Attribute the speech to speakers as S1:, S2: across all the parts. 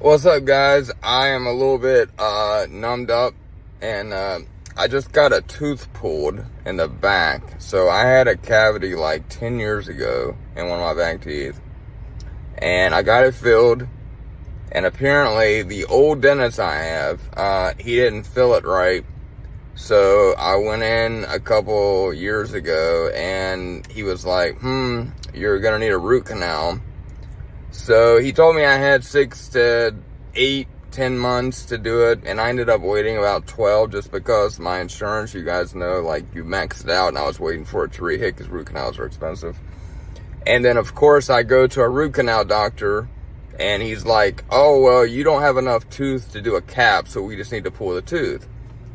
S1: What's up, guys? I am a little bit numbed up, and I just got a tooth pulled in the back. So I had a cavity like 10 years ago in one of my back teeth, and I got it filled. And apparently the old dentist I have, he didn't fill it right. So I went in a couple years ago, and he was like, you're gonna need a root canal. So he told me I had 6 to 8, 10 months to do it, and I ended up waiting about 12 just because my insurance, you guys know, like, you maxed it out, and I was waiting for it to re-hit because root canals are expensive. And then, of course, I go to a root canal doctor, and he's like, oh, well, you don't have enough tooth to do a cap, so we just need to pull the tooth.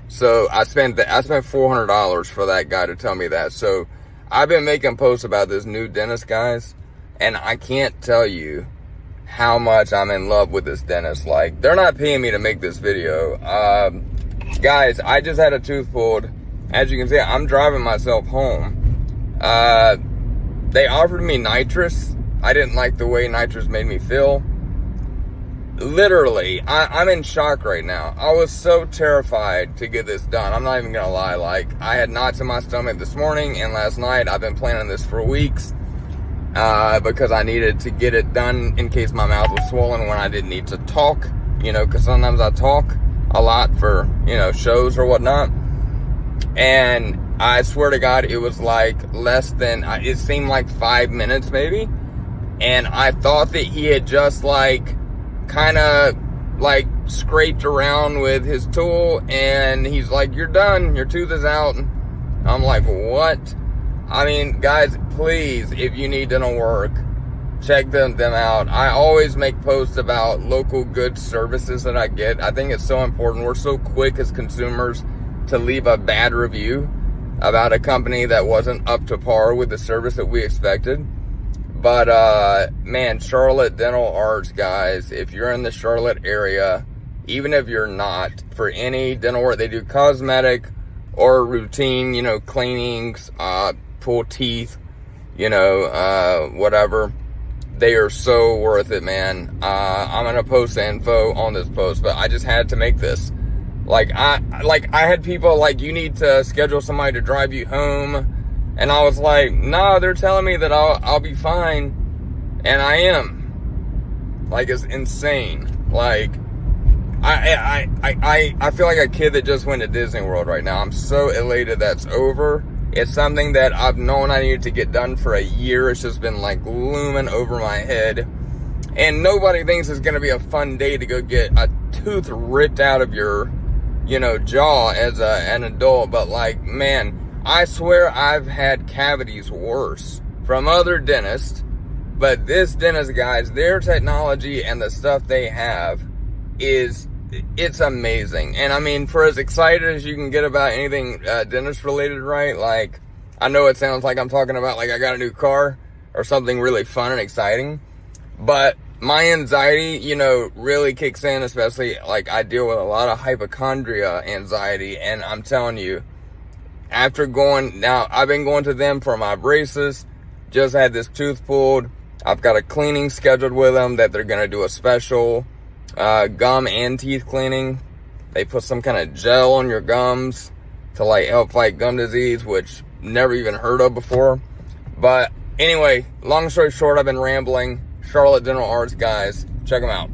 S1: So I spent $400 for that guy to tell me that. So I've been making posts about this new dentist, guys, and I can't tell you how much I'm in love with this dentist. Like, they're not paying me to make this video. Guys, I just had a tooth pulled. As you can see, I'm driving myself home. They offered me nitrous. I didn't like the way nitrous made me feel. Literally, I'm in shock right now. I was so terrified to get this done. I'm not even gonna lie. Like, I had knots in my stomach this morning and last night. I've been planning this for weeks. Because I needed to get it done in case my mouth was swollen when I didn't need to talk, because sometimes I talk a lot for, shows or whatnot. And I swear to God, it was like less than, it seemed like 5 minutes maybe. And I thought that he had just kind of scraped around with his tool, and he's like, you're done, your tooth is out. I'm like, what? I mean, guys, please, if you need dental work, check them out. I always make posts about local good services that I get. I think it's so important. We're so quick as consumers to leave a bad review about a company that wasn't up to par with the service that we expected. But, man, Charlotte Dental Arts, guys, if you're in the Charlotte area, even if you're not, for any dental work, they do cosmetic or routine, cleanings, pull teeth, whatever. They are so worth it, man. I'm gonna post the info on this post, but I just had to make this. I had people you need to schedule somebody to drive you home, and I was like, nah, they're telling me that I'll be fine, and I am. It's insane. I feel like a kid that just went to Disney World right now. I'm so elated that's over. It's something that I've known I needed to get done for a year. It's just been looming over my head. And nobody thinks it's going to be a fun day to go get a tooth ripped out of your, jaw as an adult. But man, I swear I've had cavities worse from other dentists. But this dentist, guys, their technology and the stuff they have it's amazing. And I mean, for as excited as you can get about anything dentist related, right? I know it sounds like I'm talking about I got a new car or something really fun and exciting, but my anxiety, really kicks in, especially I deal with a lot of hypochondria anxiety. And I'm telling you, after I've been going to them for my braces, just had this tooth pulled. I've got a cleaning scheduled with them that they're going to do a special gum and teeth cleaning. They put some kind of gel on your gums to help fight gum disease, which never even heard of before. But anyway, long story short, I've been rambling. Charlotte Dental Arts, guys, check them out.